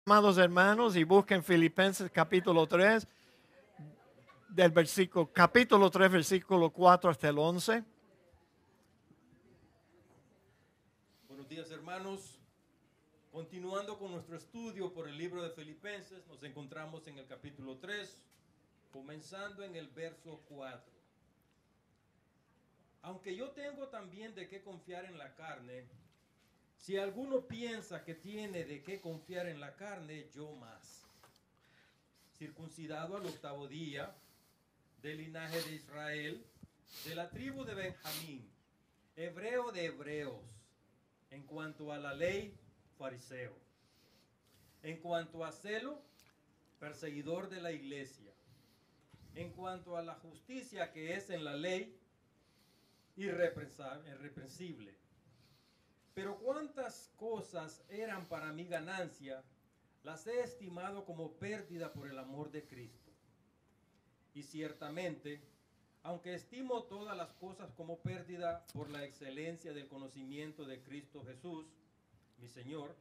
Amados hermanos, y busquen Filipenses capítulo 3, capítulo 3, versículo 4 hasta el 11. Buenos días, hermanos. Continuando con nuestro estudio por el libro de Filipenses, nos encontramos en el capítulo 3, comenzando en el verso 4. Aunque yo tengo también de qué confiar en la carne, si alguno piensa que tiene de qué confiar en la carne, yo más. Circuncidado al 8º día, del linaje de Israel, de la tribu de Benjamín, hebreo de hebreos, en cuanto a la ley, fariseo, en cuanto a celo, perseguidor de la iglesia, en cuanto a la justicia que es en la ley, irreprensible. Pero cuántas cosas eran para mi ganancia, las he estimado como pérdida por el amor de Cristo. Y ciertamente, aunque estimo todas las cosas como pérdida por la excelencia del conocimiento de Cristo Jesús, mi Señor,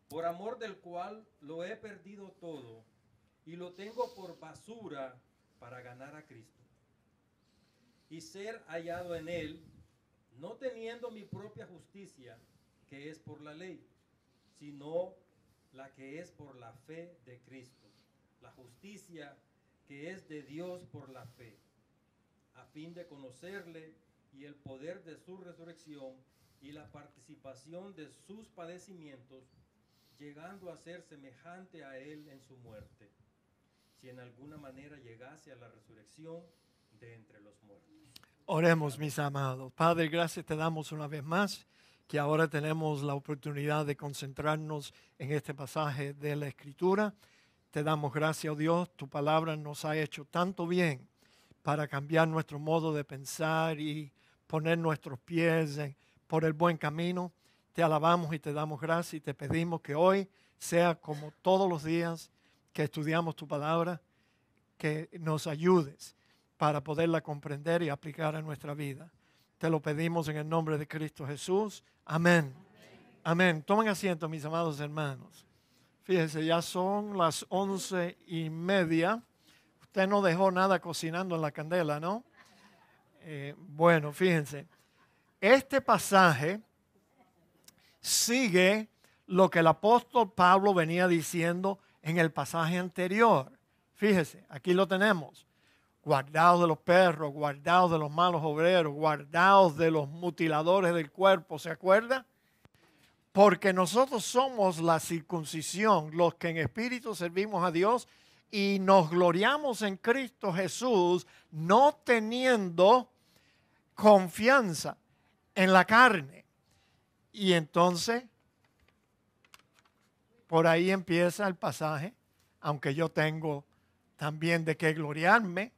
por amor del cual lo he perdido todo y lo tengo por basura para ganar a Cristo y ser hallado en Él, no teniendo mi propia justicia, que es por la ley, sino la que es por la fe de Cristo, la justicia que es de Dios por la fe, a fin de conocerle y el poder de su resurrección y la participación de sus padecimientos, llegando a ser semejante a Él en su muerte, si en alguna manera llegase a la resurrección de entre los muertos. Oremos, mis amados. Padre, gracias te damos una vez más, que ahora tenemos la oportunidad de concentrarnos en este pasaje de la Escritura. Te damos gracias, oh Dios, tu palabra nos ha hecho tanto bien para cambiar nuestro modo de pensar y poner nuestros pies por el buen camino. Te alabamos y te damos gracias y te pedimos que hoy sea como todos los días que estudiamos tu palabra, que nos ayudes para poderla comprender y aplicar a nuestra vida. Te lo pedimos en el nombre de Cristo Jesús. Amén. Amén. Tomen asiento, mis amados hermanos. Fíjense, ya son las 11:30. Usted no dejó nada cocinando en la candela, ¿no? Bueno, fíjense. Este pasaje sigue lo que el apóstol Pablo venía diciendo en el pasaje anterior. Fíjese, aquí lo tenemos. Guardaos de los perros, guardaos de los malos obreros, guardaos de los mutiladores del cuerpo, ¿se acuerda? Porque nosotros somos la circuncisión, los que en espíritu servimos a Dios y nos gloriamos en Cristo Jesús, no teniendo confianza en la carne. Y entonces, por ahí empieza el pasaje, aunque yo tengo también de qué gloriarme,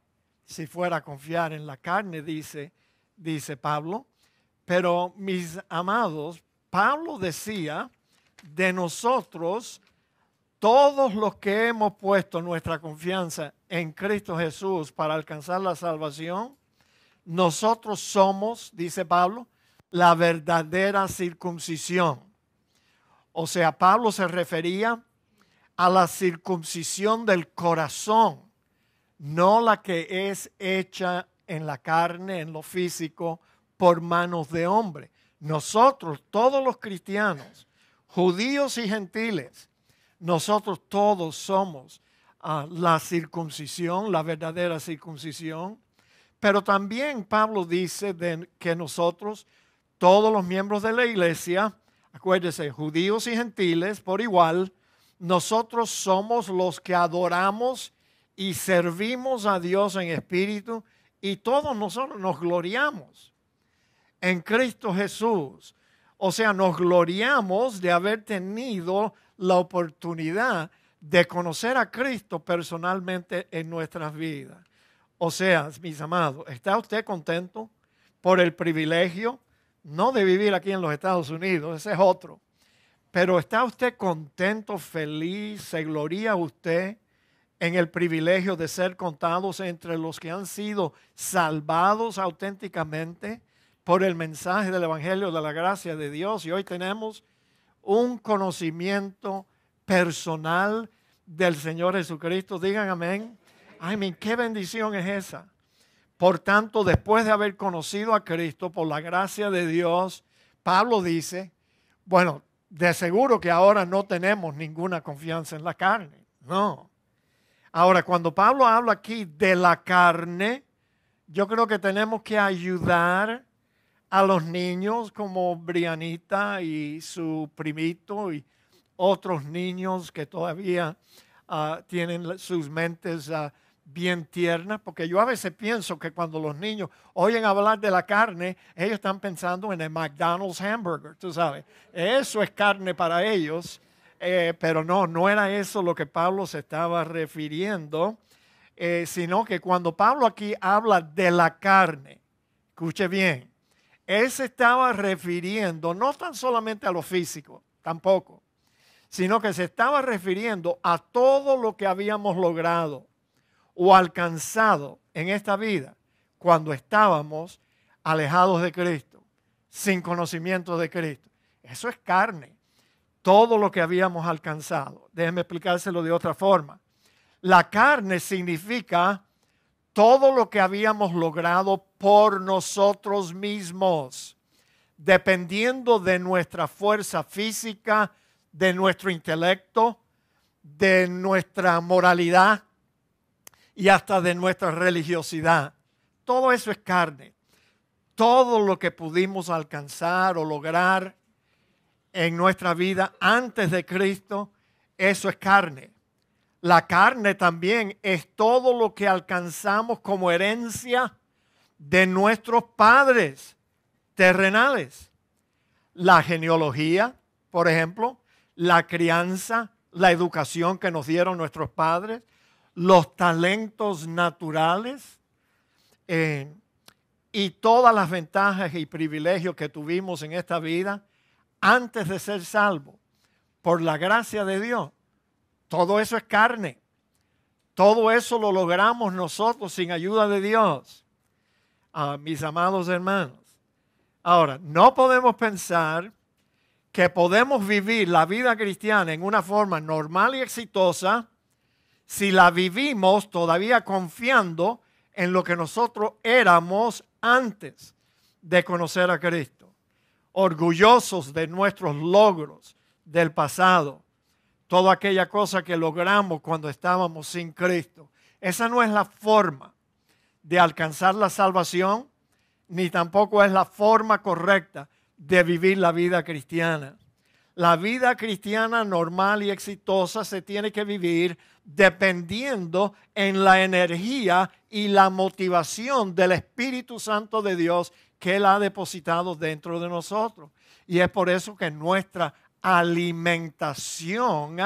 si fuera a confiar en la carne, dice Pablo. Pero mis amados, Pablo decía de nosotros, todos los que hemos puesto nuestra confianza en Cristo Jesús para alcanzar la salvación, nosotros somos, dice Pablo, la verdadera circuncisión. O sea, Pablo se refería a la circuncisión del corazón, no la que es hecha en la carne, en lo físico, por manos de hombre. Nosotros, todos los cristianos, judíos y gentiles, nosotros todos somos la circuncisión, la verdadera circuncisión. Pero también Pablo dice que nosotros, todos los miembros de la iglesia, acuérdense, judíos y gentiles por igual, nosotros somos los que adoramos y servimos a Dios en espíritu y todos nosotros nos gloriamos en Cristo Jesús. O sea, nos gloriamos de haber tenido la oportunidad de conocer a Cristo personalmente en nuestras vidas. O sea, mis amados, ¿está usted contento por el privilegio, no de vivir aquí en los Estados Unidos, ese es otro, pero está usted contento, feliz, se gloria usted en el privilegio de ser contados entre los que han sido salvados auténticamente por el mensaje del Evangelio de la gracia de Dios? Y hoy tenemos un conocimiento personal del Señor Jesucristo? Digan amén. Amén. ¿Qué bendición es esa? Por tanto, después de haber conocido a Cristo por la gracia de Dios, Pablo dice, bueno, de seguro que ahora no tenemos ninguna confianza en la carne. No. Ahora, cuando Pablo habla aquí de la carne, yo creo que tenemos que ayudar a los niños como Brianita y su primito y otros niños que todavía tienen sus mentes bien tiernas, porque yo a veces pienso que cuando los niños oyen hablar de la carne, ellos están pensando en el McDonald's hamburger, tú sabes. Eso es carne para ellos, pero no era eso lo que Pablo se estaba refiriendo, sino que cuando Pablo aquí habla de la carne, escuche bien, él se estaba refiriendo no tan solamente a lo físico, tampoco, sino que se estaba refiriendo a todo lo que habíamos logrado o alcanzado en esta vida cuando estábamos alejados de Cristo, sin conocimiento de Cristo. Eso es carne, todo lo que habíamos alcanzado. Déjenme explicárselo de otra forma. La carne significa todo lo que habíamos logrado por nosotros mismos, dependiendo de nuestra fuerza física, de nuestro intelecto, de nuestra moralidad y hasta de nuestra religiosidad. Todo eso es carne. Todo lo que pudimos alcanzar o lograr en nuestra vida antes de Cristo, eso es carne. La carne también es todo lo que alcanzamos como herencia de nuestros padres terrenales. La genealogía, por ejemplo, la crianza, la educación que nos dieron nuestros padres, los talentos naturales y todas las ventajas y privilegios que tuvimos en esta vida antes de ser salvos por la gracia de Dios. Todo eso es carne. Todo eso lo logramos nosotros sin ayuda de Dios, mis amados hermanos. Ahora, no podemos pensar que podemos vivir la vida cristiana en una forma normal y exitosa si la vivimos todavía confiando en lo que nosotros éramos antes de conocer a Cristo. Orgullosos de nuestros logros del pasado. Toda aquella cosa que logramos cuando estábamos sin Cristo. Esa no es la forma de alcanzar la salvación, ni tampoco es la forma correcta de vivir la vida cristiana. La vida cristiana normal y exitosa se tiene que vivir dependiendo en la energía y la motivación del Espíritu Santo de Dios que Él ha depositado dentro de nosotros. Y es por eso que nuestra alimentación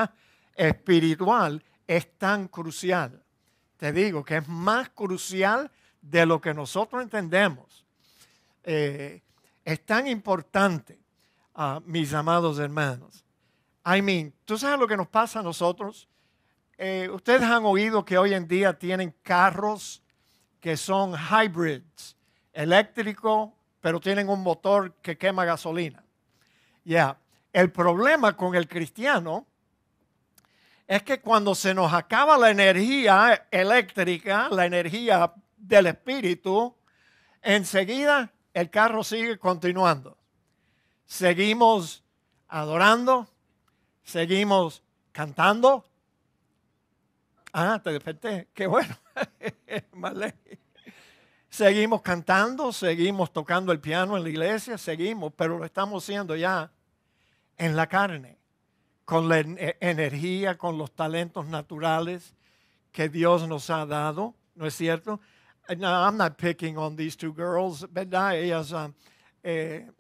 espiritual es tan crucial. Te digo que es más crucial de lo que nosotros entendemos. Es tan importante, mis amados hermanos. ¿Tú sabes lo que nos pasa a nosotros? Ustedes han oído que hoy en día tienen carros que son hybrids, eléctricos, pero tienen un motor que quema gasolina. El problema con el cristiano es que cuando se nos acaba la energía eléctrica, la energía del espíritu, enseguida el carro sigue continuando. Seguimos adorando, seguimos cantando. Te desperté, qué bueno. Seguimos cantando, seguimos tocando el piano en la iglesia, seguimos, pero lo estamos haciendo ya en la carne, con la energía, con los talentos naturales que Dios nos ha dado, ¿no es cierto? No, I'm not picking on these two girls, ¿verdad? Ellas,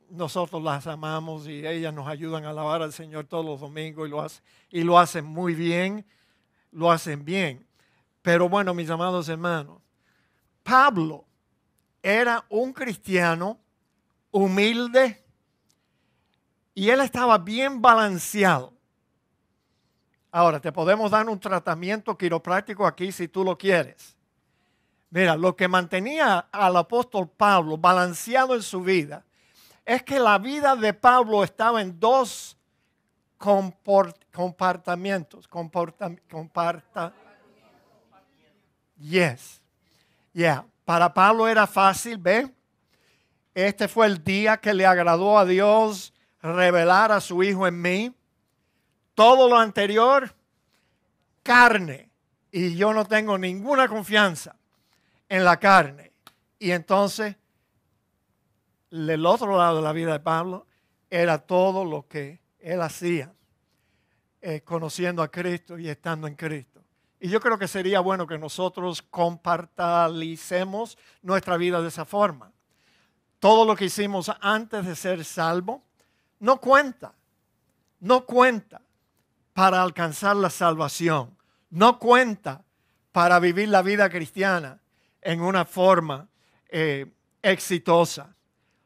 nosotros las amamos y ellas nos ayudan a alabar al Señor todos los domingos y lo hacen muy bien, lo hacen bien. Pero bueno, mis amados hermanos, Pablo era un cristiano humilde y él estaba bien balanceado. Ahora, te podemos dar un tratamiento quiropráctico aquí si tú lo quieres. Mira, lo que mantenía al apóstol Pablo balanceado en su vida es que la vida de Pablo estaba en dos comportamientos. Yes. Yeah. Para Pablo era fácil, ¿ve? Este fue el día que le agradó a Dios revelar a su Hijo en mí. Todo lo anterior, carne. Y yo no tengo ninguna confianza en la carne. Y entonces, el otro lado de la vida de Pablo era todo lo que él hacía, conociendo a Cristo y estando en Cristo. Y yo creo que sería bueno que nosotros compartalicemos nuestra vida de esa forma. Todo lo que hicimos antes de ser salvo no cuenta. No cuenta para alcanzar la salvación. No cuenta para vivir la vida cristiana en una forma exitosa.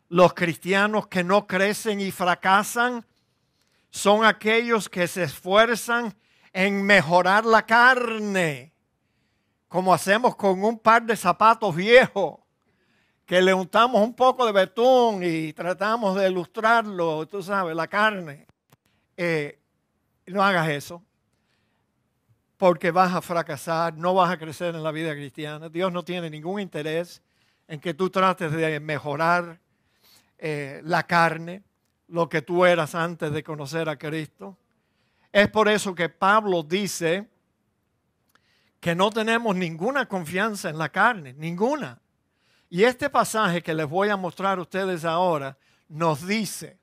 Los cristianos que no crecen y fracasan son aquellos que se esfuerzan en mejorar la carne, como hacemos con un par de zapatos viejos, que le untamos un poco de betún y tratamos de ilustrarlo, tú sabes, la carne. No hagas eso, porque vas a fracasar, no vas a crecer en la vida cristiana. Dios no tiene ningún interés en que tú trates de mejorar la carne, lo que tú eras antes de conocer a Cristo. Es por eso que Pablo dice que no tenemos ninguna confianza en la carne, ninguna. Y este pasaje que les voy a mostrar a ustedes ahora nos dice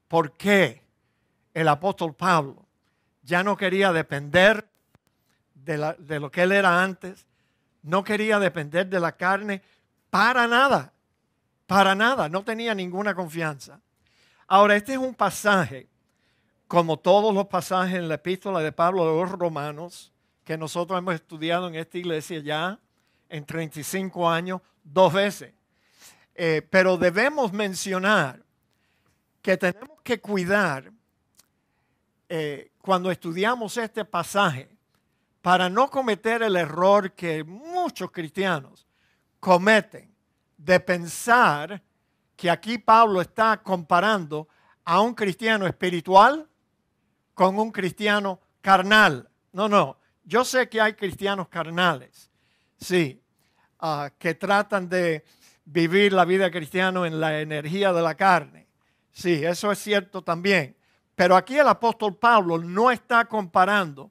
por qué el apóstol Pablo ya no quería depender de lo que él era antes, no quería depender de la carne para nada, no tenía ninguna confianza. Ahora, este es un pasaje, como todos los pasajes en la epístola de Pablo de los Romanos, que nosotros hemos estudiado en esta iglesia ya en 35 años, 2 veces. Pero debemos mencionar que tenemos que cuidar cuando estudiamos este pasaje para no cometer el error que muchos cristianos cometen de pensar que aquí Pablo está comparando a un cristiano espiritual con un cristiano carnal. No. Yo sé que hay cristianos carnales, sí, que tratan de vivir la vida cristiana en la energía de la carne. Sí, eso es cierto también. Pero aquí el apóstol Pablo no está comparando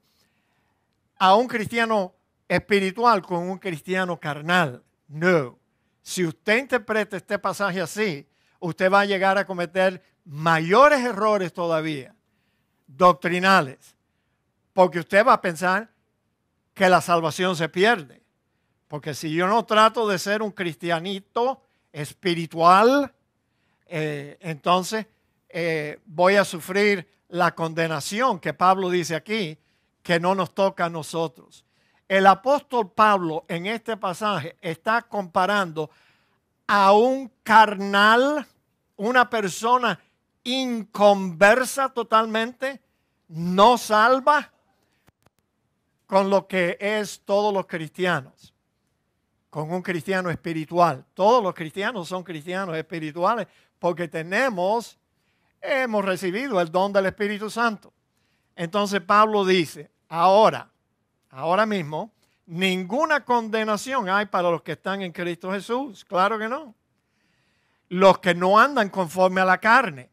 a un cristiano espiritual con un cristiano carnal. No. Si usted interpreta este pasaje así, usted va a llegar a cometer mayores errores todavía, doctrinales, porque usted va a pensar que la salvación se pierde. Porque si yo no trato de ser un cristianito espiritual, entonces voy a sufrir la condenación que Pablo dice aquí, que no nos toca a nosotros. El apóstol Pablo en este pasaje está comparando a un carnal, una persona inconversa totalmente, no salva, con lo que es todos los cristianos, con un cristiano espiritual. Todos los cristianos son cristianos espirituales porque hemos recibido el don del Espíritu Santo. Entonces Pablo dice, ahora mismo, ninguna condenación hay para los que están en Cristo Jesús. Claro que no. Los que no andan conforme a la carne,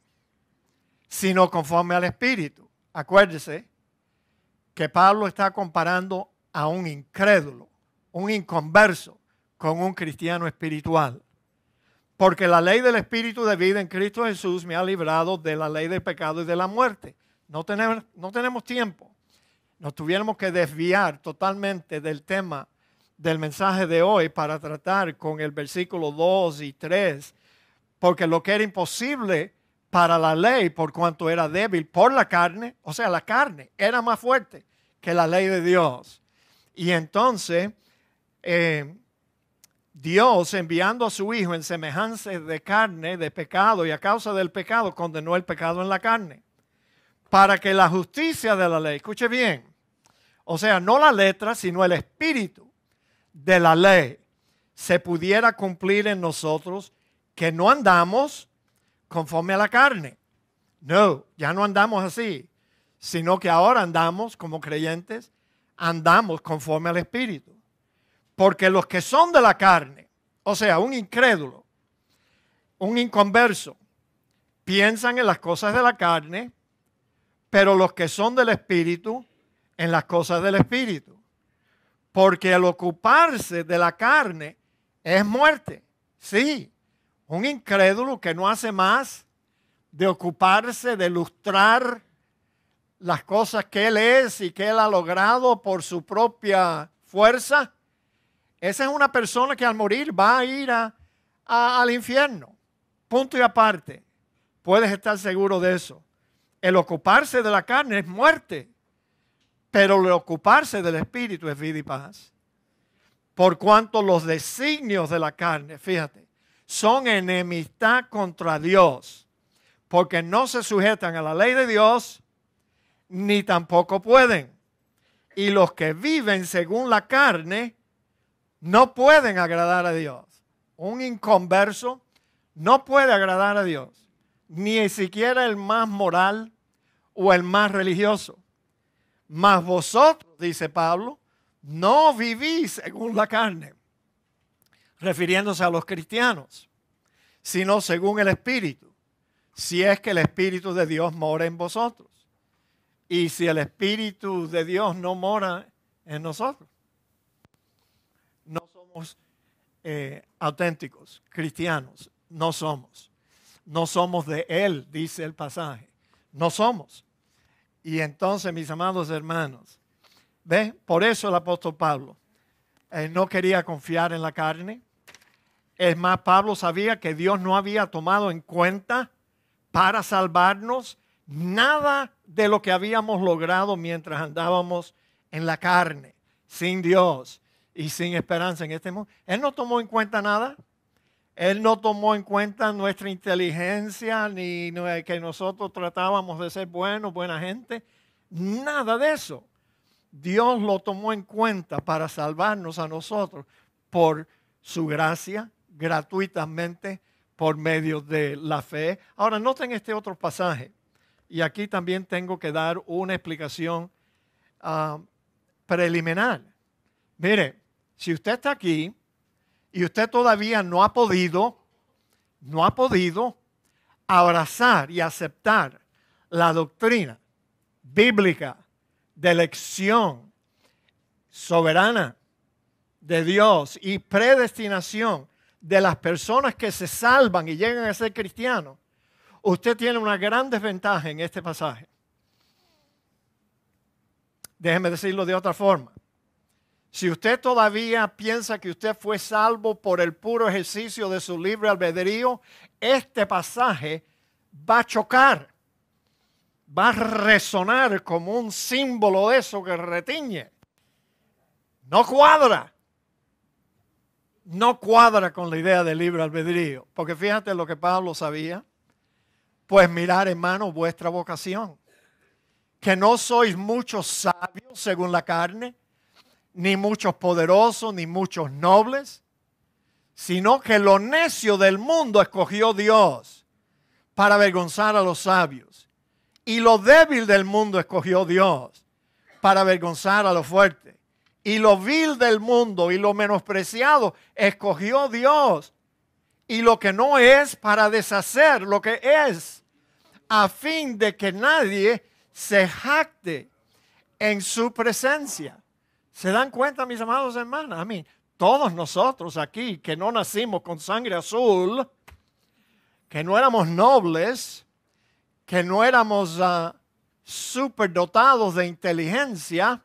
sino conforme al Espíritu. Acuérdese que Pablo está comparando a un incrédulo, un inconverso, con un cristiano espiritual. Porque la ley del Espíritu de vida en Cristo Jesús me ha librado de la ley del pecado y de la muerte. No tenemos tiempo. Nos tuviéramos que desviar totalmente del tema del mensaje de hoy para tratar con el versículo 2 y 3, porque lo que era imposible para la ley, por cuanto era débil por la carne, o sea, la carne era más fuerte que la ley de Dios. Y entonces, Dios, enviando a su Hijo en semejanza de carne, de pecado, y a causa del pecado, condenó el pecado en la carne, para que la justicia de la ley, escuche bien, o sea, no la letra, sino el espíritu de la ley, se pudiera cumplir en nosotros, que no andamos conforme a la carne. No, ya no andamos así, sino que ahora andamos como creyentes, andamos conforme al Espíritu. Porque los que son de la carne, o sea, un incrédulo, un inconverso, piensan en las cosas de la carne, pero los que son del Espíritu, en las cosas del Espíritu. Porque el ocuparse de la carne es muerte. Sí, un incrédulo que no hace más de ocuparse, de lustrar las cosas que él es y que él ha logrado por su propia fuerza. Esa es una persona que al morir va a ir al infierno. Punto y aparte. Puedes estar seguro de eso. El ocuparse de la carne es muerte, pero el ocuparse del Espíritu es vida y paz. Por cuanto los designios de la carne, fíjate, son enemistad contra Dios, porque no se sujetan a la ley de Dios, ni tampoco pueden. Y los que viven según la carne no pueden agradar a Dios. Un inconverso no puede agradar a Dios, ni siquiera el más moral o el más religioso. Mas vosotros, dice Pablo, no vivís según la carne, refiriéndose a los cristianos, sino según el Espíritu, si es que el Espíritu de Dios mora en vosotros. Y si el Espíritu de Dios no mora en nosotros, no somos auténticos, cristianos, no somos. No somos de Él, dice el pasaje. No somos. Y entonces, mis amados hermanos, ¿ve? Por eso el apóstol Pablo no quería confiar en la carne. Es más, Pablo sabía que Dios no había tomado en cuenta para salvarnos nada de lo que habíamos logrado mientras andábamos en la carne, sin Dios y sin esperanza en este mundo. Él no tomó en cuenta nada. Él no tomó en cuenta nuestra inteligencia ni que nosotros tratábamos de ser buenos, buena gente. Nada de eso. Dios lo tomó en cuenta para salvarnos a nosotros por su gracia, gratuitamente, por medio de la fe. Ahora, noten este otro pasaje. Y aquí también tengo que dar una explicación preliminar. Mire, si usted está aquí y usted todavía no ha podido abrazar y aceptar la doctrina bíblica de elección soberana de Dios y predestinación de las personas que se salvan y llegan a ser cristianos, usted tiene una gran desventaja en este pasaje. Déjeme decirlo de otra forma. Si usted todavía piensa que usted fue salvo por el puro ejercicio de su libre albedrío, este pasaje va a chocar, va a resonar como un símbolo de eso que retiñe. No cuadra. No cuadra con la idea del libre albedrío. Porque fíjate lo que Pablo sabía. Pues mirad, hermano, vuestra vocación. Que no sois muchos sabios según la carne, ni muchos poderosos, ni muchos nobles, sino que lo necio del mundo escogió Dios para avergonzar a los sabios. Y lo débil del mundo escogió Dios para avergonzar a los fuertes. Y lo vil del mundo y lo menospreciado escogió Dios. Y lo que no es para deshacer lo que es, a fin de que nadie se jacte en su presencia. ¿Se dan cuenta, mis amados hermanos? A mí, todos nosotros aquí que no nacimos con sangre azul, que no éramos nobles, que no éramos superdotados de inteligencia,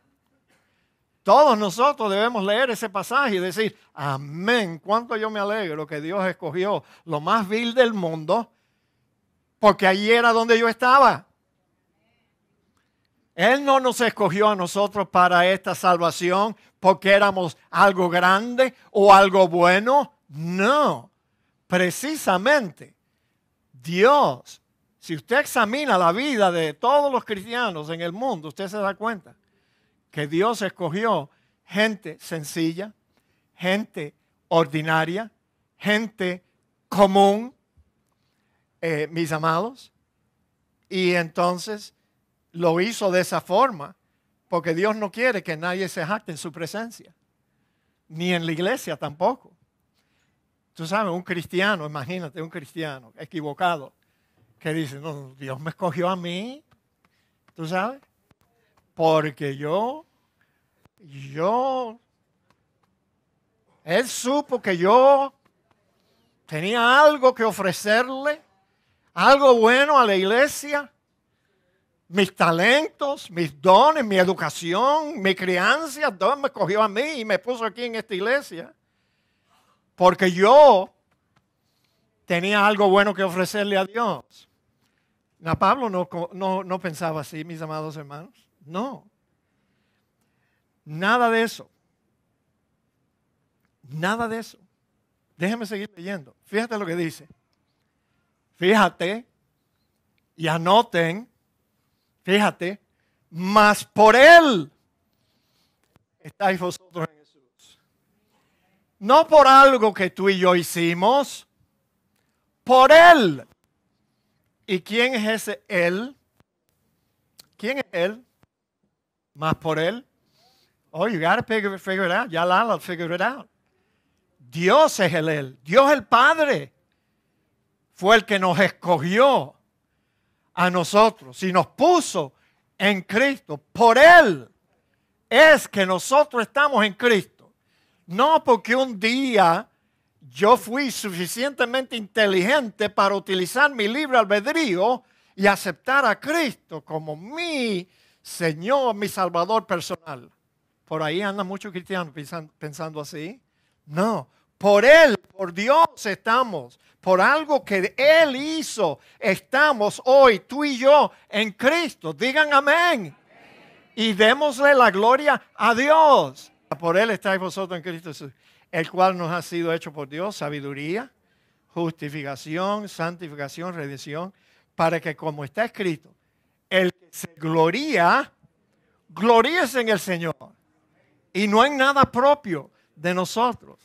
todos nosotros debemos leer ese pasaje y decir, amén, cuánto yo me alegro que Dios escogió lo más vil del mundo, porque allí era donde yo estaba. Él no nos escogió a nosotros para esta salvación porque éramos algo grande o algo bueno. No, precisamente Dios, si usted examina la vida de todos los cristianos en el mundo, usted se da cuenta que Dios escogió gente sencilla, gente ordinaria, gente común, mis amados, y entonces lo hizo de esa forma porque Dios no quiere que nadie se jacte en su presencia, ni en la iglesia tampoco. Tú sabes, un cristiano, imagínate un cristiano equivocado que dice, no, Dios me escogió a mí, tú sabes, porque Él supo que yo tenía algo que ofrecerle, algo bueno a la iglesia, mis talentos, mis dones, mi educación, mi crianza. Dios me escogió a mí y me puso aquí en esta iglesia porque yo tenía algo bueno que ofrecerle a Dios. Pablo no pensaba así, mis amados hermanos. No. Nada de eso. Nada de eso. Déjenme seguir leyendo. Fíjate lo que dice. Fíjate y anoten. Fíjate. Mas por Él estáis vosotros en Jesús. No por algo que tú y yo hicimos. Por Él. ¿Y quién es ese Él? ¿Quién es Él? Más por Él. Oh, you gotta figure it out. Ya Lala figure it out. Dios es el Él. Dios el Padre fue el que nos escogió a nosotros y nos puso en Cristo. Por Él es que nosotros estamos en Cristo. No porque un día yo fui suficientemente inteligente para utilizar mi libre albedrío y aceptar a Cristo como mi Señor, mi Salvador personal. Por ahí andan muchos cristianos pensando así. No, por Él, por Dios estamos. Por algo que Él hizo, estamos hoy, tú y yo, en Cristo. Digan amén. Y démosle la gloria a Dios. Por Él estáis vosotros en Cristo Jesús, el cual nos ha sido hecho por Dios sabiduría, justificación, santificación, redención, para que como está escrito, el que se gloríese en el Señor y no en nada propio de nosotros.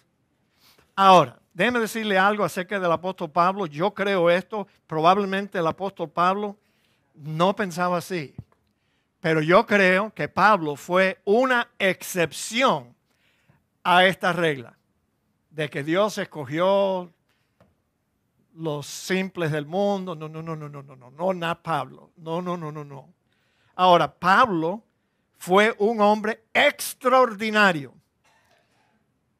Ahora, déjeme decirle algo acerca del apóstol Pablo. Yo creo esto, probablemente el apóstol Pablo no pensaba así, pero yo creo que Pablo fue una excepción a esta regla de que Dios escogió los simples del mundo. No, Pablo. No. Ahora, Pablo fue un hombre extraordinario.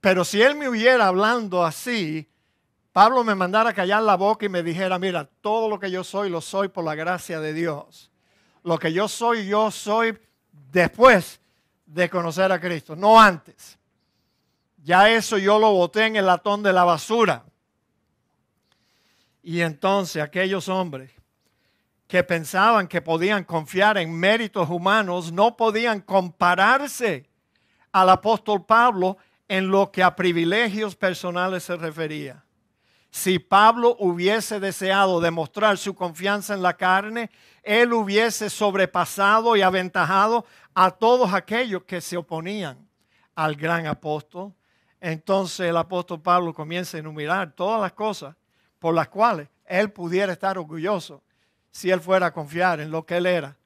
Pero si él me hubiera hablando así, Pablo me mandara callar la boca y me dijera, mira, todo lo que yo soy, lo soy por la gracia de Dios. Lo que yo soy después de conocer a Cristo, no antes. Ya eso yo lo boté en el latón de la basura. Y entonces aquellos hombres que pensaban que podían confiar en méritos humanos no podían compararse al apóstol Pablo en lo que a privilegios personales se refería. Si Pablo hubiese deseado demostrar su confianza en la carne, él hubiese sobrepasado y aventajado a todos aquellos que se oponían al gran apóstol. Entonces el apóstol Pablo comienza a enumerar todas las cosas por las cuales él pudiera estar orgulloso si él fuera a confiar en lo que él era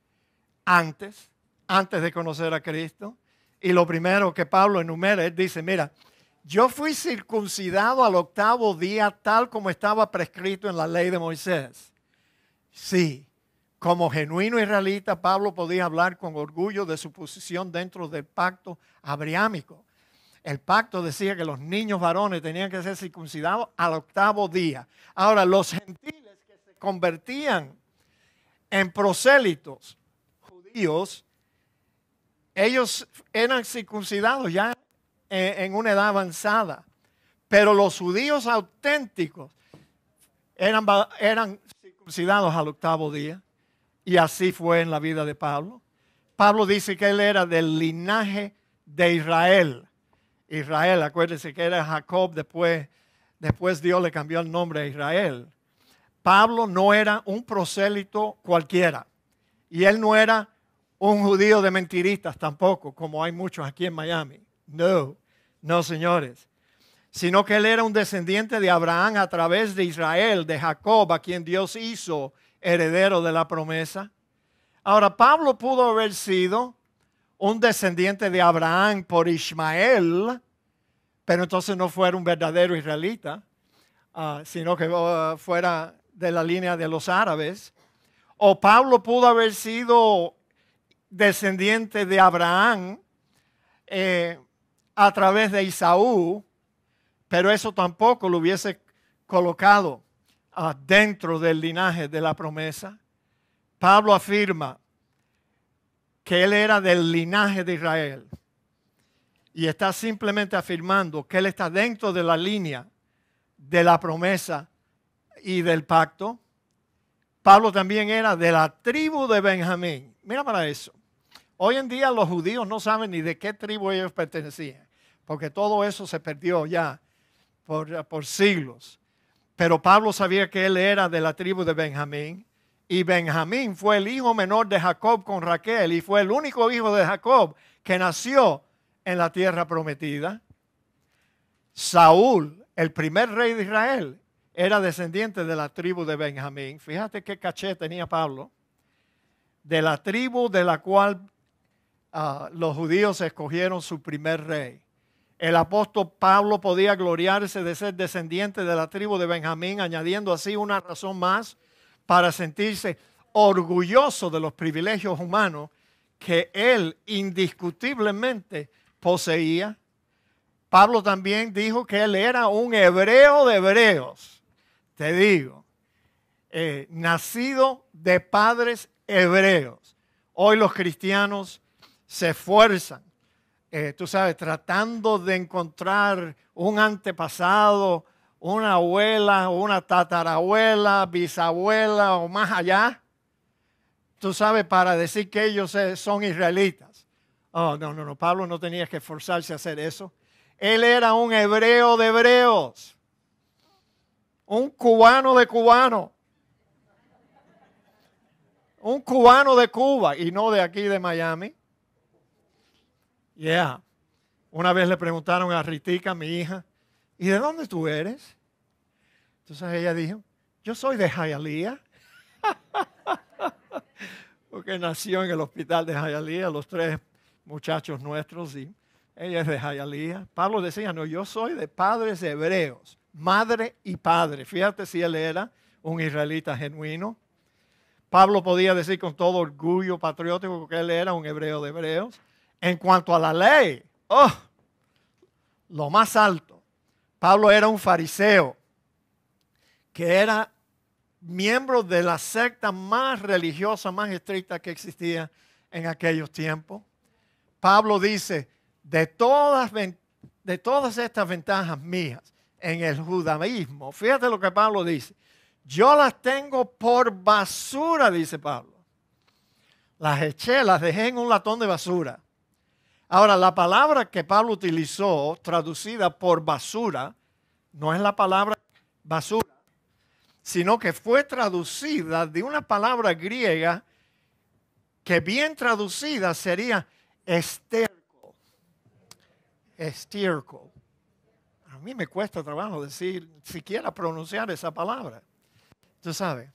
antes de conocer a Cristo. Y lo primero que Pablo enumera, él dice, mira, yo fui circuncidado al 8º día tal como estaba prescrito en la ley de Moisés. Sí, como genuino israelita, Pablo podía hablar con orgullo de su posición dentro del pacto abrahámico. El pacto decía que los niños varones tenían que ser circuncidados al 8º día. Ahora, los gentiles que se convertían en prosélitos judíos, ellos eran circuncidados ya en una edad avanzada. Pero los judíos auténticos eran circuncidados al 8º día. Y así fue en la vida de Pablo. Pablo dice que él era del linaje de Israel. Israel, acuérdense que era Jacob, después Dios le cambió el nombre a Israel. Pablo no era un prosélito cualquiera. Y él no era un judío de mentiritas tampoco, como hay muchos aquí en Miami. No, señores. Sino que él era un descendiente de Abraham a través de Israel, de Jacob, a quien Dios hizo heredero de la promesa. Ahora, Pablo pudo haber sido un descendiente de Abraham por Ismael, pero entonces no fuera un verdadero israelita, sino que fuera de la línea de los árabes. O Pablo pudo haber sido descendiente de Abraham a través de Esaú, pero eso tampoco lo hubiese colocado dentro del linaje de la promesa. Pablo afirma que él era del linaje de Israel y está simplemente afirmando que él está dentro de la línea de la promesa y del pacto. Pablo también era de la tribu de Benjamín. Mira para eso. Hoy en día los judíos no saben ni de qué tribu ellos pertenecían, porque todo eso se perdió ya por siglos. Pero Pablo sabía que él era de la tribu de Benjamín, y Benjamín fue el hijo menor de Jacob con Raquel, y fue el único hijo de Jacob que nació en la tierra prometida. Saúl, el primer rey de Israel, era descendiente de la tribu de Benjamín. Fíjate qué caché tenía Pablo. De la tribu de la cual los judíos escogieron su primer rey. El apóstol Pablo podía gloriarse de ser descendiente de la tribu de Benjamín, añadiendo así una razón más para sentirse orgulloso de los privilegios humanos que él indiscutiblemente poseía. Pablo también dijo que él era un hebreo de hebreos. Te digo, nacido de padres hebreos. Hoy los cristianos se esfuerzan, tú sabes, tratando de encontrar un antepasado, una abuela, una tatarabuela, bisabuela o más allá, tú sabes, para decir que ellos son israelitas. Oh, no, Pablo no tenía que esforzarse a hacer eso. Él era un hebreo de hebreos, un cubano de cubanos, un cubano de Cuba y no de aquí de Miami. Yeah. Una vez le preguntaron a Ritica, mi hija, ¿y de dónde tú eres? Entonces ella dijo, yo soy de Hialeah. Porque nació en el hospital de Hialeah, los tres muchachos nuestros, y ella es de Hialeah. Pablo decía, no, yo soy de padres hebreos, madre y padre. Fíjate si él era un israelita genuino. Pablo podía decir con todo orgullo patriótico que él era un hebreo de hebreos. En cuanto a la ley, lo más alto. Pablo era un fariseo que era miembro de la secta más religiosa, más estricta que existía en aquellos tiempos. Pablo dice, de todas estas ventajas mías en el judaísmo, fíjate lo que Pablo dice, yo las tengo por basura, dice Pablo. Las eché, las dejé en un latón de basura. Ahora, la palabra que Pablo utilizó, traducida por basura, no es la palabra basura, sino que fue traducida de una palabra griega que bien traducida sería estiércol. Estiércol. A mí me cuesta trabajo decir, siquiera pronunciar esa palabra. Tú sabes,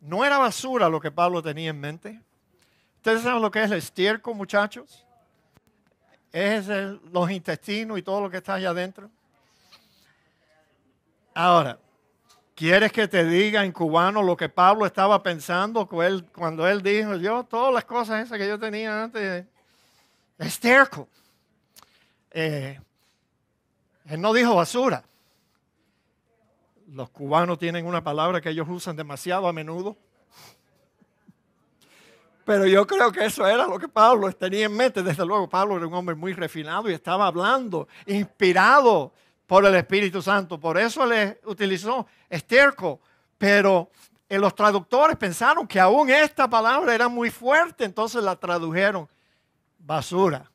no era basura lo que Pablo tenía en mente. ¿Ustedes saben lo que es el estiércol, muchachos? Es los intestinos y todo lo que está allá adentro. Ahora, ¿quieres que te diga en cubano lo que Pablo estaba pensando cuando él dijo, yo todas las cosas esas que yo tenía antes, estiércol? Él no dijo basura. Los cubanos tienen una palabra que ellos usan demasiado a menudo. Pero yo creo que eso era lo que Pablo tenía en mente. Desde luego, Pablo era un hombre muy refinado y estaba hablando, inspirado por el Espíritu Santo. Por eso le utilizó estiércol. Pero los traductores pensaron que aún esta palabra era muy fuerte, entonces la tradujeron basura.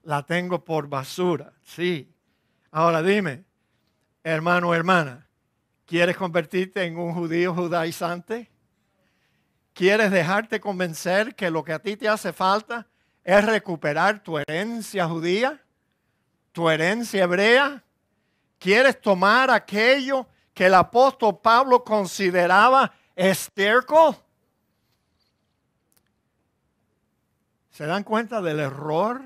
La tengo por basura, sí. Ahora dime, hermano o hermana, ¿quieres convertirte en un judío judaizante? ¿Quieres dejarte convencer que lo que a ti te hace falta es recuperar tu herencia judía, tu herencia hebrea? ¿Quieres tomar aquello que el apóstol Pablo consideraba estiércol? ¿Se dan cuenta del error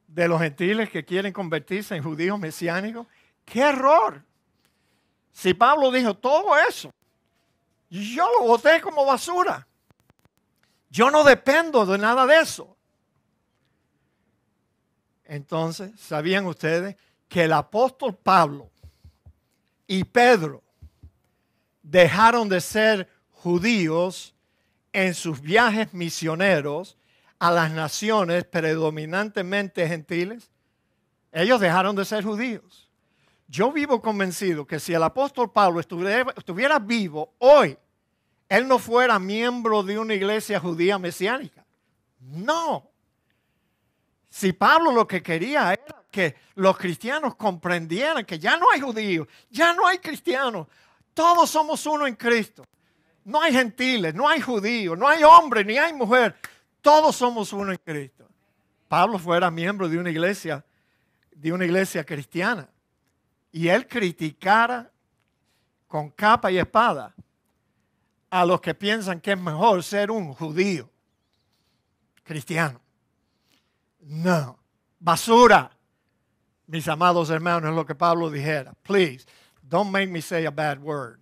de los gentiles que quieren convertirse en judíos mesiánicos? ¡Qué error! Si Pablo dijo todo eso, yo lo boté como basura. Yo no dependo de nada de eso. Entonces, ¿sabían ustedes que el apóstol Pablo y Pedro dejaron de ser judíos en sus viajes misioneros a las naciones predominantemente gentiles? Ellos dejaron de ser judíos. Yo vivo convencido que si el apóstol Pablo estuviera vivo hoy, él no fuera miembro de una iglesia judía mesiánica. No. Si Pablo lo que quería era que los cristianos comprendieran que ya no hay judíos, ya no hay cristianos, todos somos uno en Cristo. No hay gentiles, no hay judíos, no hay hombre ni hay mujer, todos somos uno en Cristo. Pablo fuera miembro de una iglesia cristiana y él criticara con capa y espada a los que piensan que es mejor ser un judío cristiano. No, basura, mis amados hermanos, es lo que Pablo dijera. Please, don't make me say a bad word.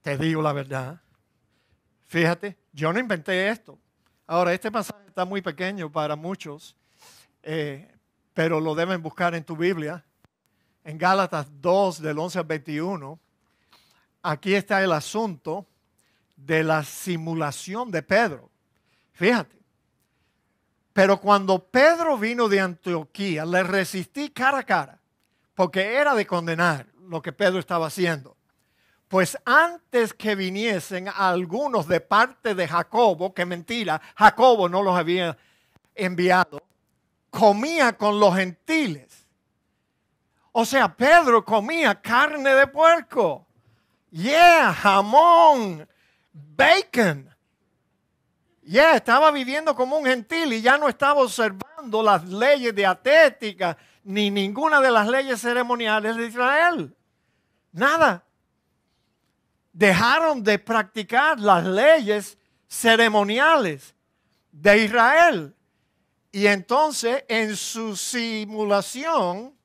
Te digo la verdad. Fíjate, yo no inventé esto. Ahora, este pasaje está muy pequeño para muchos, pero lo deben buscar en tu Biblia. En Gálatas 2, del 11 al 21, aquí está el asunto de la simulación de Pedro. Fíjate. Pero cuando Pedro vino de Antioquía, le resistí cara a cara, porque era de condenar lo que Pedro estaba haciendo. Pues antes que viniesen algunos de parte de Jacobo, que mentira, Jacobo no los había enviado, comía con los gentiles. O sea, Pedro comía carne de puerco. Yeah, jamón, bacon. Yeah, estaba viviendo como un gentil y ya no estaba observando las leyes dietéticas ni ninguna de las leyes ceremoniales de Israel. Nada. Dejaron de practicar las leyes ceremoniales de Israel. Y entonces en su simulación,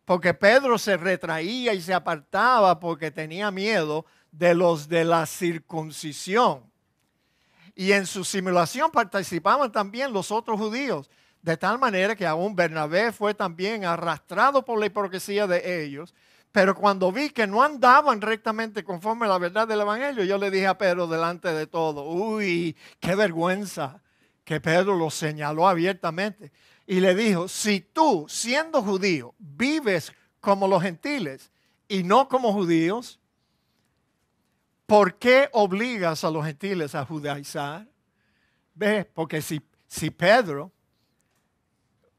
porque Pedro se retraía y se apartaba porque tenía miedo de los de la circuncisión. Y en su simulación participaban también los otros judíos, de tal manera que aún Bernabé fue también arrastrado por la hipocresía de ellos. Pero cuando vi que no andaban rectamente conforme a la verdad del Evangelio, yo le dije a Pedro delante de todo, uy, qué vergüenza, que Pedro lo señaló abiertamente. Y le dijo, si tú, siendo judío, vives como los gentiles y no como judíos, ¿por qué obligas a los gentiles a judaizar? ¿Ves? Porque si Pedro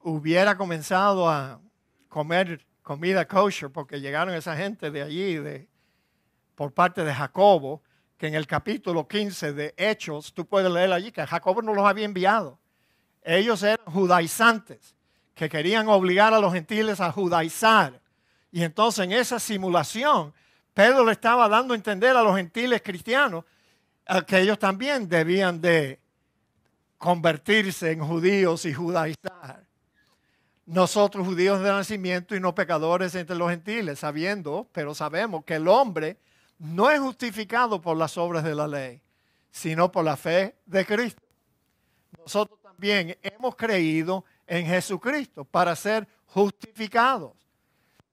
hubiera comenzado a comer comida kosher, porque llegaron esa gente de allí, por parte de Jacobo, que en el capítulo 15 de Hechos, tú puedes leer allí, que Jacobo no los había enviado. Ellos eran judaizantes, que querían obligar a los gentiles a judaizar. Y entonces en esa simulación, Pedro le estaba dando a entender a los gentiles cristianos que ellos también debían de convertirse en judíos y judaizar. Nosotros judíos de nacimiento y no pecadores entre los gentiles, pero sabemos que el hombre no es justificado por las obras de la ley, sino por la fe de Cristo. Nosotros también hemos creído en Jesucristo para ser justificados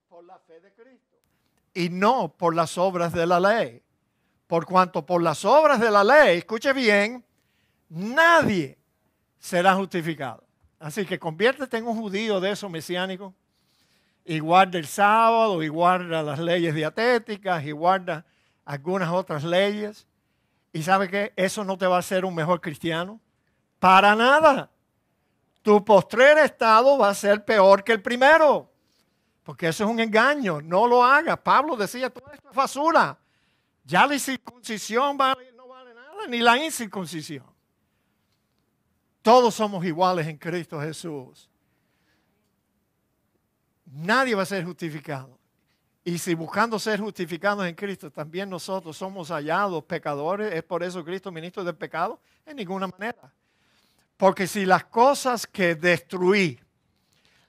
por la fe de Cristo y no por las obras de la ley. Por cuanto por las obras de la ley, escuche bien, nadie será justificado. Así que conviértete en un judío de esos mesiánicos y guarda el sábado y guarda las leyes dietéticas y guarda algunas otras leyes. ¿Y sabe qué? Eso no te va a hacer un mejor cristiano. Para nada. Tu postrer estado va a ser peor que el primero. Porque eso es un engaño. No lo hagas. Pablo decía, todo esto es basura. Ya la circuncisión no vale nada, ni la incircuncisión. Todos somos iguales en Cristo Jesús. Nadie va a ser justificado. Y si buscando ser justificados en Cristo, también nosotros somos hallados pecadores, ¿es por eso Cristo ministro del pecado? En ninguna manera. Porque si las cosas que destruí,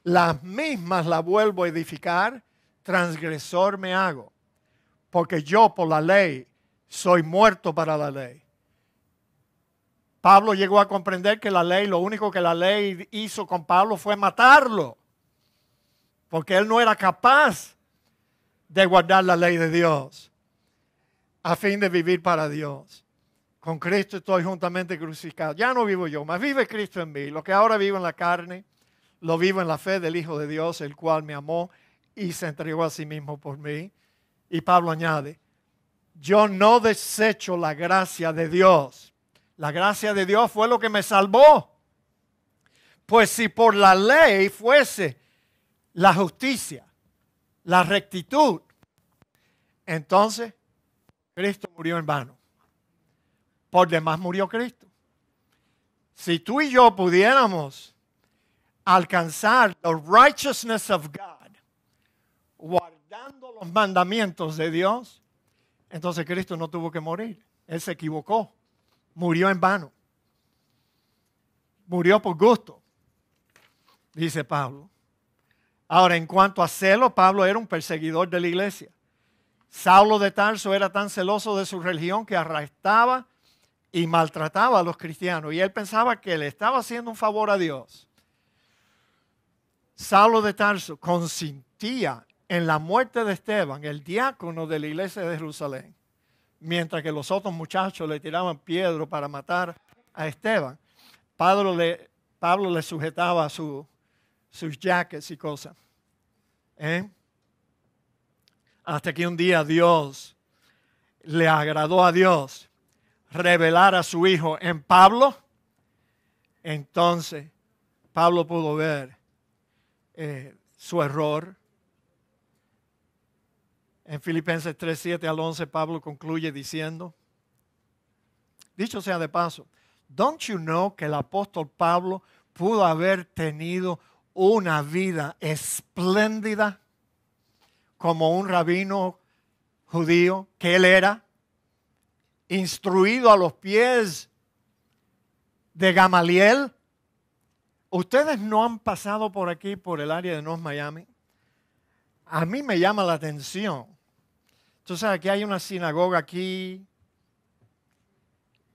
las mismas las vuelvo a edificar, transgresor me hago. Porque yo por la ley soy muerto para la ley. Pablo llegó a comprender que la ley, lo único que la ley hizo con Pablo fue matarlo. Porque él no era capaz de guardar la ley de Dios a fin de vivir para Dios. Con Cristo estoy juntamente crucificado. Ya no vivo yo, mas vive Cristo en mí. Lo que ahora vivo en la carne, lo vivo en la fe del Hijo de Dios, el cual me amó y se entregó a sí mismo por mí. Y Pablo añade, yo no desecho la gracia de Dios. La gracia de Dios fue lo que me salvó. Pues si por la ley fuese la justicia, la rectitud, entonces Cristo murió en vano. Por demás murió Cristo. Si tú y yo pudiéramos alcanzar the righteousness of God, guardando los mandamientos de Dios, entonces Cristo no tuvo que morir. Él se equivocó. Murió en vano. Murió por gusto, dice Pablo. Ahora, en cuanto a celo, Pablo era un perseguidor de la iglesia. Saulo de Tarso era tan celoso de su religión que arrestaba y maltrataba a los cristianos. Y él pensaba que le estaba haciendo un favor a Dios. Saulo de Tarso consintía en la muerte de Esteban, el diácono de la iglesia de Jerusalén, mientras que los otros muchachos le tiraban piedras para matar a Esteban. Pablo le sujetaba sus jackets y cosas. Hasta que un día Dios le agradó a Dios revelar a su hijo en Pablo. Entonces Pablo pudo ver su error. En Filipenses 3, 7 al 11, Pablo concluye diciendo, dicho sea de paso, don't you know que el apóstol Pablo pudo haber tenido una vida espléndida como un rabino judío que él era, instruido a los pies de Gamaliel? Ustedes no han pasado por aquí, por el área de North Miami. A mí me llama la atención. Tú sabes que hay una sinagoga aquí,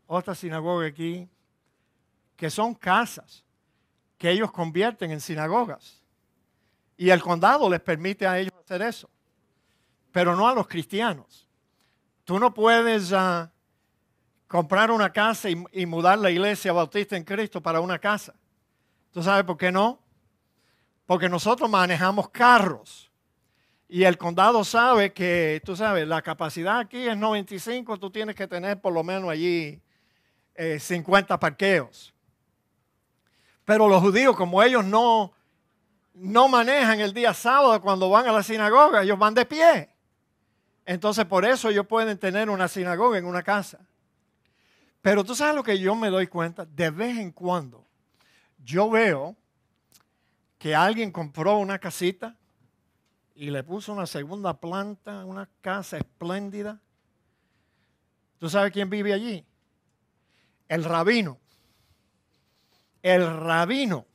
otra sinagoga aquí, que son casas que ellos convierten en sinagogas. Y el condado les permite a ellos hacer eso, pero no a los cristianos. Tú no puedes comprar una casa y mudar la iglesia bautista en Cristo para una casa. ¿Tú sabes por qué no? Porque nosotros manejamos carros. Y el condado sabe que, tú sabes, la capacidad aquí es 95, tú tienes que tener por lo menos allí 50 parqueos. Pero los judíos, como ellos no manejan el día sábado cuando van a la sinagoga, ellos van de pie. Entonces por eso ellos pueden tener una sinagoga en una casa. Pero tú sabes lo que yo me doy cuenta, de vez en cuando yo veo que alguien compró una casita y le puso una segunda planta, una casa espléndida. ¿Tú sabes quién vive allí? El rabino. El rabino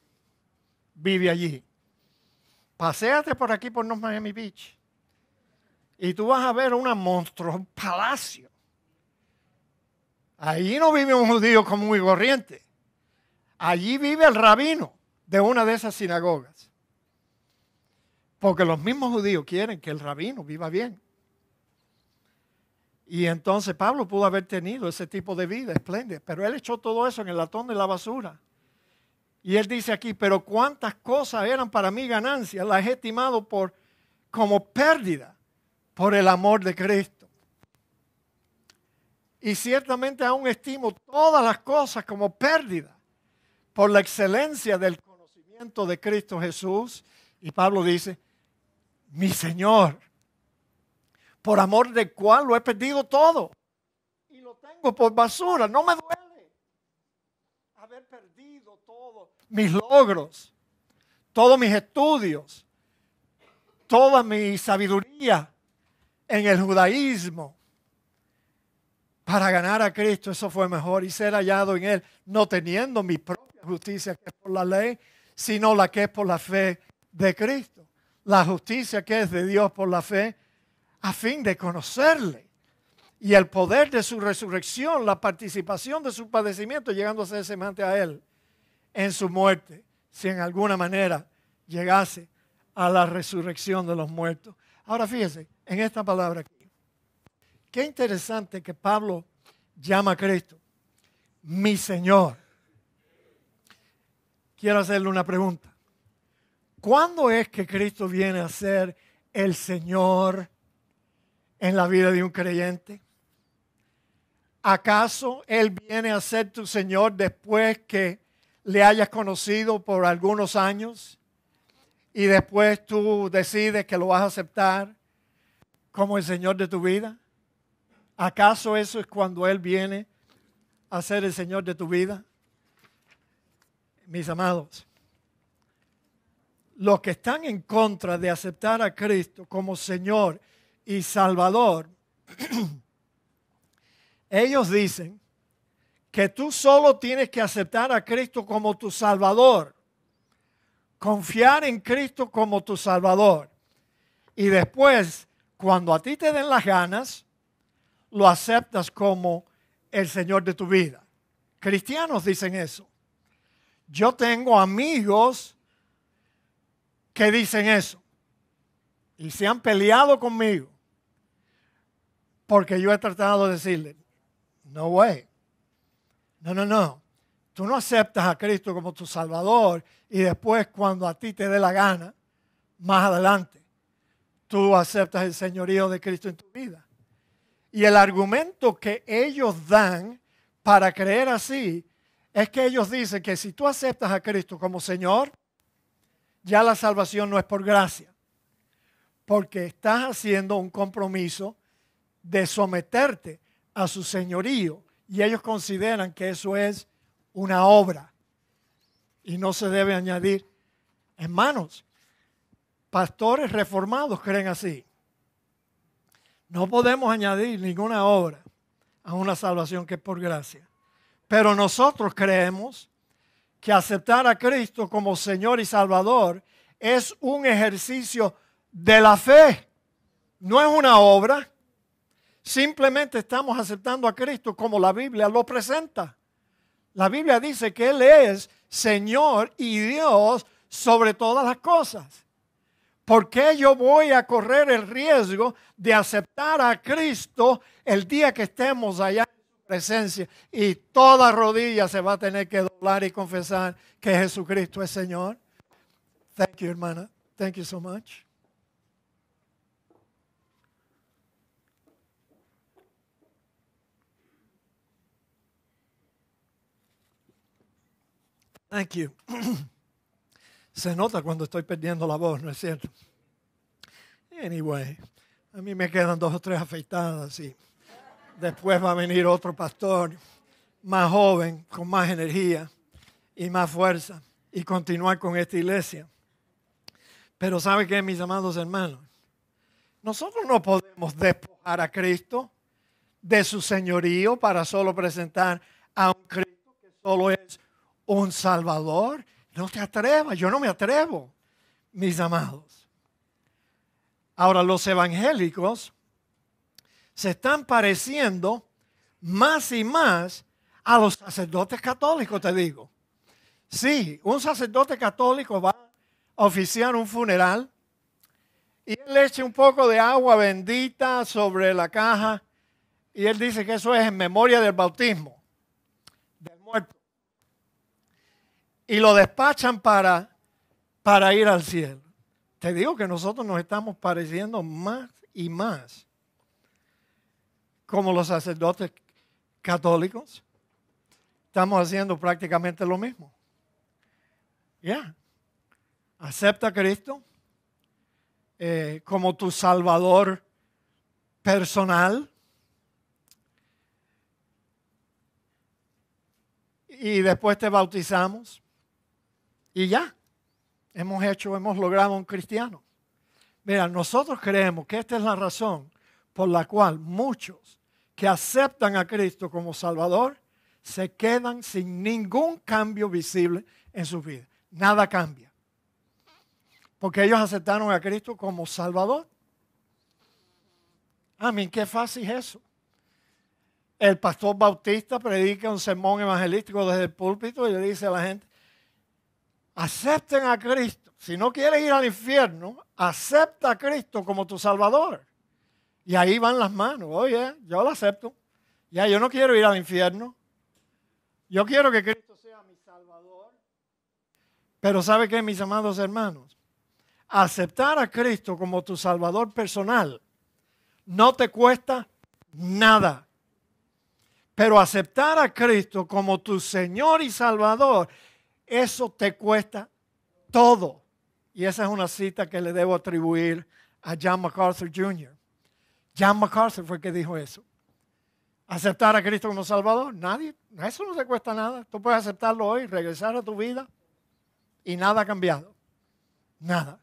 vive allí. Paséate por aquí por North Miami Beach y tú vas a ver un palacio. Allí no vive un judío común y corriente. Allí vive el rabino de una de esas sinagogas. Porque los mismos judíos quieren que el rabino viva bien. Y entonces Pablo pudo haber tenido ese tipo de vida espléndida, pero él echó todo eso en el latón de la basura. Y él dice aquí, pero cuántas cosas eran para mí ganancias, las he estimado como pérdida por el amor de Cristo. Y ciertamente aún estimo todas las cosas como pérdida por la excelencia del conocimiento de Cristo Jesús. Y Pablo dice, mi Señor, por amor del cual lo he perdido todo y lo tengo por basura. No me duele haber perdido todos mis logros, todos mis estudios, toda mi sabiduría, en el judaísmo para ganar a Cristo, eso fue mejor y ser hallado en Él, no teniendo mi propia justicia que es por la ley, sino la que es por la fe de Cristo. La justicia que es de Dios por la fe, a fin de conocerle. Y el poder de su resurrección, la participación de su padecimiento, llegando a ser semejante a Él en su muerte, si en alguna manera llegase a la resurrección de los muertos. Ahora fíjese, en esta palabra aquí, qué interesante que Pablo llama a Cristo mi Señor. Quiero hacerle una pregunta. ¿Cuándo es que Cristo viene a ser el Señor en la vida de un creyente? ¿Acaso Él viene a ser tu Señor después que le hayas conocido por algunos años y después tú decides que lo vas a aceptar como el Señor de tu vida? ¿Acaso eso es cuando Él viene a ser el Señor de tu vida? Mis amados, los que están en contra de aceptar a Cristo como Señor y Salvador, ellos dicen que tú solo tienes que aceptar a Cristo como tu Salvador, confiar en Cristo como tu Salvador. Y después, cuando a ti te den las ganas, lo aceptas como el Señor de tu vida. Cristianos dicen eso. Yo tengo amigos que dicen eso y se han peleado conmigo porque yo he tratado de decirle, no way, no, tú no aceptas a Cristo como tu Salvador y después cuando a ti te dé la gana, más adelante, tú aceptas el señorío de Cristo en tu vida. Y el argumento que ellos dan para creer así es que ellos dicen que si tú aceptas a Cristo como Señor, ya la salvación no es por gracia, porque estás haciendo un compromiso de someterte a su señorío y ellos consideran que eso es una obra y no se debe añadir. Hermanos, pastores reformados creen así. No podemos añadir ninguna obra a una salvación que es por gracia. Pero nosotros creemos que aceptar a Cristo como Señor y Salvador es un ejercicio de la fe. No es una obra. Simplemente estamos aceptando a Cristo como la Biblia lo presenta. La Biblia dice que Él es Señor y Dios sobre todas las cosas. ¿Por qué yo voy a correr el riesgo de aceptar a Cristo el día que estemos allá en su presencia y toda rodilla se va a tener que doblar y confesar que Jesucristo es Señor? Thank you, hermana. Thank you so much. Thank you. Se nota cuando estoy perdiendo la voz, ¿no es cierto? Anyway, a mí me quedan 2 o 3 afeitadas y después va a venir otro pastor más joven, con más energía y más fuerza y continuar con esta iglesia. Pero ¿sabe qué, mis amados hermanos? Nosotros no podemos despojar a Cristo de su señorío para solo presentar a un Cristo que solo es un Salvador. No te atrevas, yo no me atrevo, mis amados. Ahora, los evangélicos se están pareciendo más y más a los sacerdotes católicos, te digo. Sí, un sacerdote católico va a oficiar un funeral y él le echa un poco de agua bendita sobre la caja y él dice que eso es en memoria del bautismo del muerto. Y lo despachan para ir al cielo. Te digo que nosotros nos estamos pareciendo más y más como los sacerdotes católicos. Estamos haciendo prácticamente lo mismo. Ya. Acepta a Cristo como tu Salvador personal. Y después te bautizamos. Y ya, hemos logrado un cristiano. Mira, nosotros creemos que esta es la razón por la cual muchos que aceptan a Cristo como Salvador se quedan sin ningún cambio visible en su vida. Nada cambia. Porque ellos aceptaron a Cristo como Salvador. Qué fácil es eso. El pastor Bautista predica un sermón evangelístico desde el púlpito y le dice a la gente, acepten a Cristo. Si no quieres ir al infierno, acepta a Cristo como tu Salvador. Y ahí van las manos. Oye, yo lo acepto. Ya, yo no quiero ir al infierno. Yo quiero que Cristo sea mi Salvador. Pero ¿sabe qué, mis amados hermanos? Aceptar a Cristo como tu Salvador personal no te cuesta nada. Pero aceptar a Cristo como tu Señor y Salvador, eso te cuesta todo. Y esa es una cita que le debo atribuir a John MacArthur Jr. John MacArthur fue el que dijo eso. Aceptar a Cristo como Salvador, nadie, eso no te cuesta nada. Tú puedes aceptarlo hoy, regresar a tu vida y nada ha cambiado. Nada.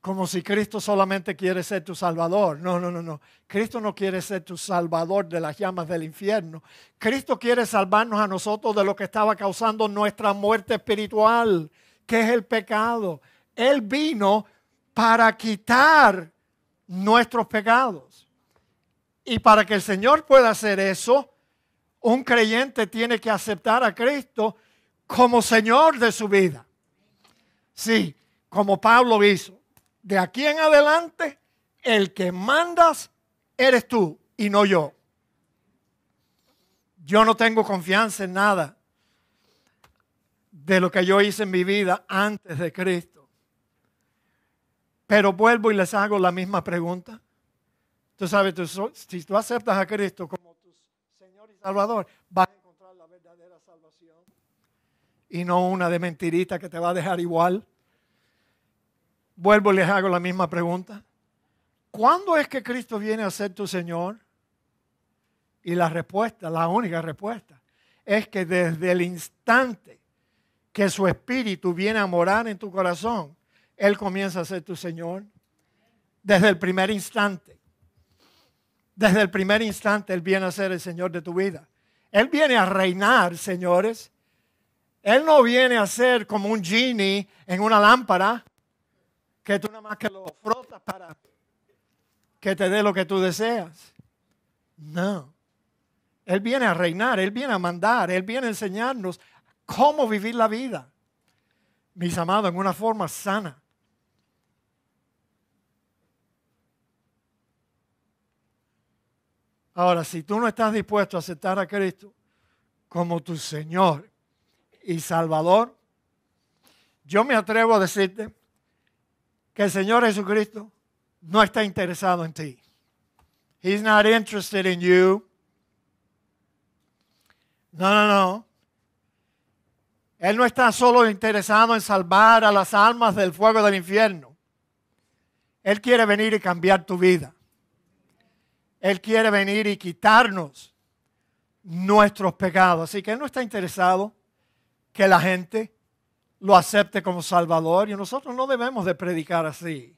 Como si Cristo solamente quiere ser tu Salvador. No. Cristo no quiere ser tu Salvador de las llamas del infierno. Cristo quiere salvarnos a nosotros de lo que estaba causando nuestra muerte espiritual, que es el pecado. Él vino para quitar nuestros pecados. Y para que el Señor pueda hacer eso, un creyente tiene que aceptar a Cristo como Señor de su vida. Sí, como Pablo hizo. De aquí en adelante, el que mandas eres tú y no yo. Yo no tengo confianza en nada de lo que yo hice en mi vida antes de Cristo. Pero vuelvo y les hago la misma pregunta. Tú sabes, si tú aceptas a Cristo como tu Señor y Salvador, vas a encontrar la verdadera salvación. Y no una de mentirita que te va a dejar igual. Vuelvo y les hago la misma pregunta. ¿Cuándo es que Cristo viene a ser tu Señor? Y la respuesta, la única respuesta, es que desde el instante que su Espíritu viene a morar en tu corazón, Él comienza a ser tu Señor. Desde el primer instante. Desde el primer instante Él viene a ser el Señor de tu vida. Él viene a reinar, señores. Él no viene a ser como un genie en una lámpara, que tú nada más que lo frotas para que te dé lo que tú deseas. No. Él viene a reinar, Él viene a mandar, Él viene a enseñarnos cómo vivir la vida. Mis amados, en una forma sana. Ahora, si tú no estás dispuesto a aceptar a Cristo como tu Señor y Salvador, yo me atrevo a decirte que el Señor Jesucristo no está interesado en ti. He's not interested in you. No. Él no está solo interesado en salvar a las almas del fuego del infierno. Él quiere venir y cambiar tu vida. Él quiere venir y quitarnos nuestros pecados. Así que Él no está interesado que la gente lo acepte como Salvador, y nosotros no debemos de predicar así.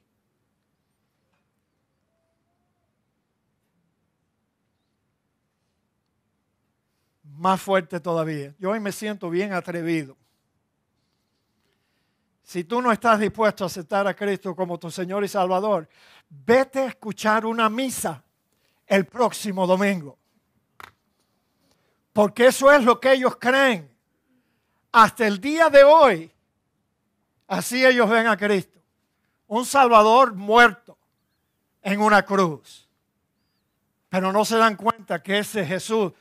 Más fuerte todavía. Yo hoy me siento bien atrevido. Si tú no estás dispuesto a aceptar a Cristo como tu Señor y Salvador, vete a escuchar una misa el próximo domingo. Porque eso es lo que ellos creen. Hasta el día de hoy, así ellos ven a Cristo. Un Salvador muerto en una cruz. Pero no se dan cuenta que ese Jesús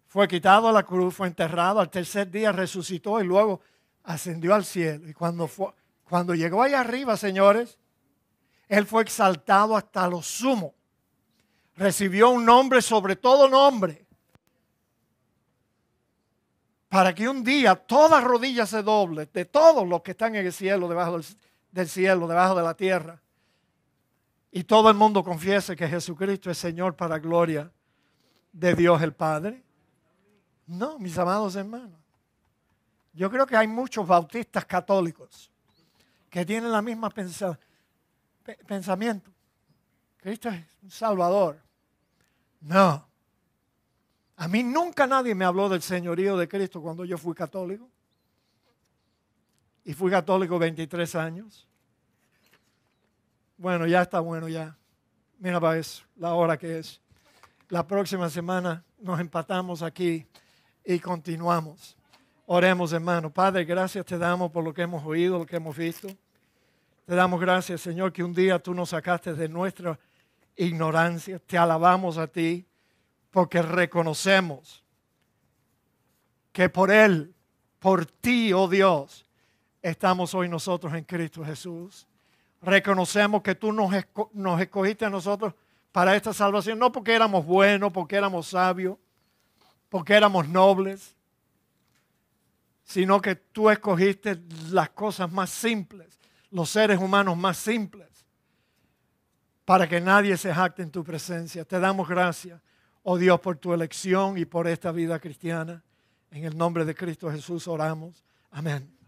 fue quitado a la cruz, fue enterrado, al tercer día resucitó y luego ascendió al cielo. Y cuando llegó allá arriba, señores, Él fue exaltado hasta lo sumo. Recibió un nombre sobre todo nombre, para que un día toda rodilla se doble, de todos los que están en el cielo, debajo del cielo, debajo de la tierra, y todo el mundo confiese que Jesucristo es Señor para gloria de Dios el Padre. No, mis amados hermanos. Yo creo que hay muchos bautistas católicos que tienen la misma pensamiento. Cristo es un Salvador. No. A mí nunca nadie me habló del señorío de Cristo cuando yo fui católico. Y fui católico 23 años. Bueno, ya está bueno ya. Mira para eso, la hora que es. La próxima semana nos empatamos aquí y continuamos. Oremos, hermano. Padre, gracias te damos por lo que hemos oído, lo que hemos visto. Te damos gracias, Señor, que un día tú nos sacaste de nuestra ignorancia. Te alabamos a ti porque reconocemos que por Él, por ti, oh Dios, estamos hoy nosotros en Cristo Jesús. Reconocemos que tú nos escogiste a nosotros para esta salvación, no porque éramos buenos, porque éramos sabios, porque éramos nobles, sino que tú escogiste las cosas más simples, los seres humanos más simples, para que nadie se jacte en tu presencia. Te damos gracias, oh Dios, por tu elección y por esta vida cristiana. En el nombre de Cristo Jesús oramos. Amén.